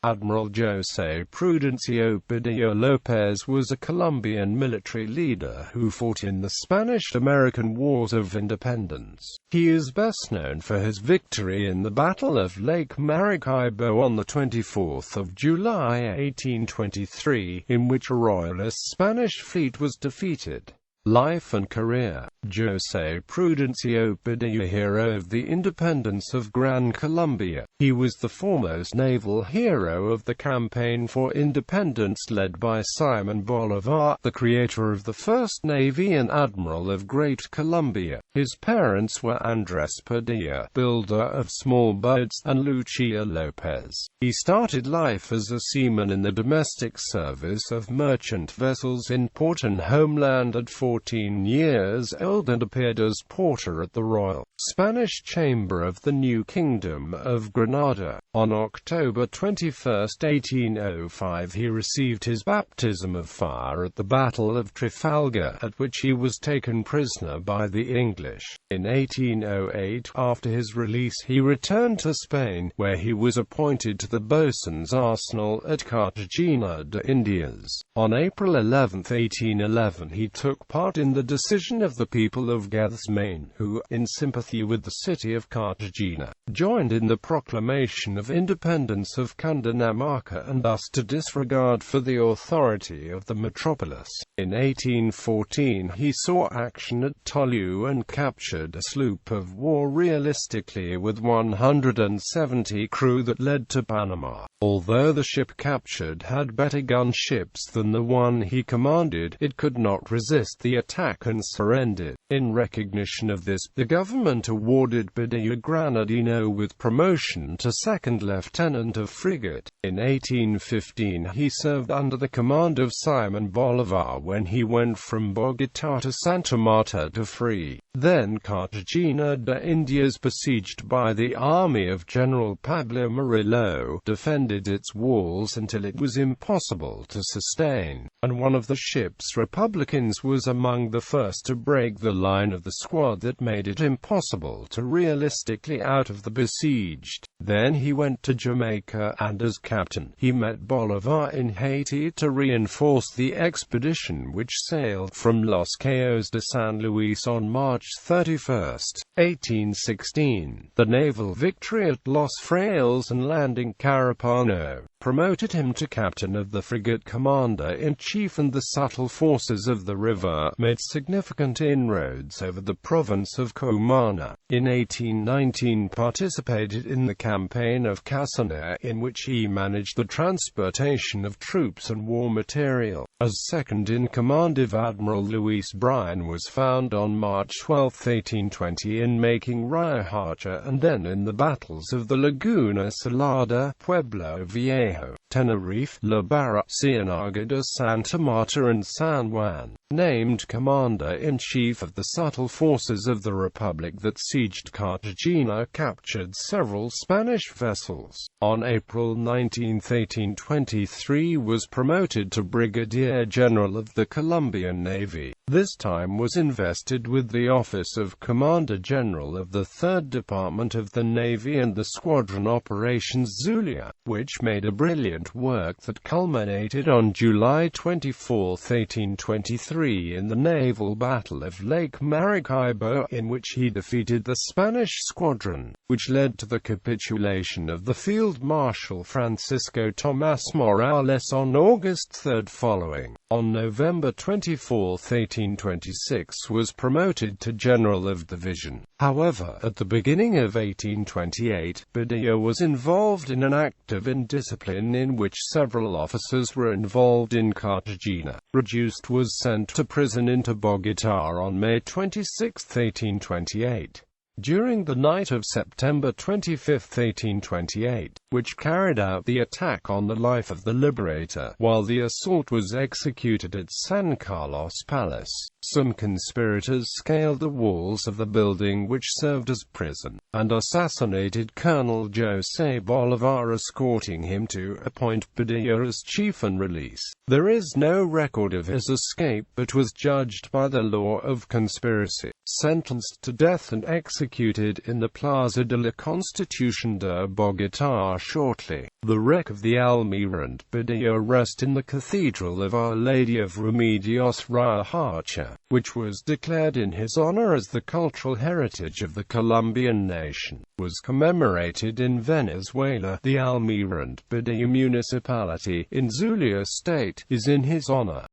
Admiral José Prudencio Padilla López was a Colombian military leader who fought in the Spanish-American Wars of Independence. He is best known for his victory in the Battle of Lake Maracaibo on 24 July 1823, in which a royalist Spanish fleet was defeated. Life and career. José Prudencio Padilla, hero of the independence of Gran Colombia. He was the foremost naval hero of the campaign for independence led by Simón Bolívar, the creator of the first navy and admiral of Great Colombia. His parents were Andrés Padilla, builder of small boats, and Lucia López. He started life as a seaman in the domestic service of merchant vessels in port and homeland at 14 years old, and appeared as porter at the Royal Spanish Chamber of the New Kingdom of Granada. On October 21, 1805, he received his baptism of fire at the Battle of Trafalgar, at which he was taken prisoner by the English. In 1808, after his release, he returned to Spain, where he was appointed to the boatswain's arsenal at Cartagena de Indias. On April 11, 1811, he took part in the decision of the people of Guzmán, who, in sympathy with the city of Cartagena, joined in the proclamation of independence of Cundinamarca and thus to disregard for the authority of the metropolis. In 1814, he saw action at Tolu and captured a sloop of war realistically with 170 crew that led to Panama. Although the ship captured had better gunships than the one he commanded, it could not resist the attack and surrendered. In recognition of this, the government awarded Padilla Granadino with promotion to second lieutenant of frigate. In 1815, he served under the command of Simón Bolívar when he went from Bogotá to Santa Marta to free then Cartagena de Indias, besieged by the army of General Pablo Murillo, defended its walls until it was impossible to sustain, and one of the ship's Republicans was among the first to break the line of the squad that made it impossible to realistically out of the besieged. Then he went to Jamaica, and as captain, he met Bolívar in Haiti to reinforce the expedition which sailed from Los Cayos de San Luis on March 31, 1816. The naval victory at Los Frailes and landing Carapano promoted him to captain of the frigate, commander-in-chief, and the subtle forces of the river made significant inroads over the province of Cumana. In 1819 participated in the campaign of Casanare, in which he managed the transportation of troops and war material. As second-in-command of Admiral Luis Bryan was found on March 12, 1820 in making Riohacha, and then in the battles of the Laguna Salada, Pueblo Viejo, Tenerife, La Barra, Ciénaga de Santa Marta and San Juan. Named commander-in-chief of the subtle forces of the Republic that sieged Cartagena, captured several Spanish vessels. On April 19, 1823 was promoted to Brigadier General of the Colombian Navy. This time was invested with the office of Commander General of the 3rd Department of the Navy and the Squadron Operations Zulia, which made a brilliant work that culminated on July 24, 1823 in the naval Battle of Lake Maracaibo, in which he defeated the Spanish squadron, which led to the capitulation of the Field Marshal Francisco Tomás Morales on August 3 following. On November 24, 1826 was promoted to General of Division. However, at the beginning of 1828, Padilla was involved in an act of indiscipline in which several officers were involved in Cartagena. Reduced was sent to prison into Bogotá on May 26, 1828. During the night of September 25, 1828, which carried out the attack on the life of the Liberator, while the assault was executed at San Carlos Palace, some conspirators scaled the walls of the building which served as prison, and assassinated Colonel José Bolívar, escorting him to appoint Padilla as chief and release. There is no record of his escape, but was judged by the law of conspiracy. sentenced to death and executed in the Plaza de la Constitución de Bogotá shortly. The wreck of the Almirante Padilla rest in the Cathedral of Our Lady of Remedios Rahacha, which was declared in his honor as the cultural heritage of the Colombian nation, was commemorated in Venezuela. The Almirante Padilla municipality, in Zulia State, is in his honor.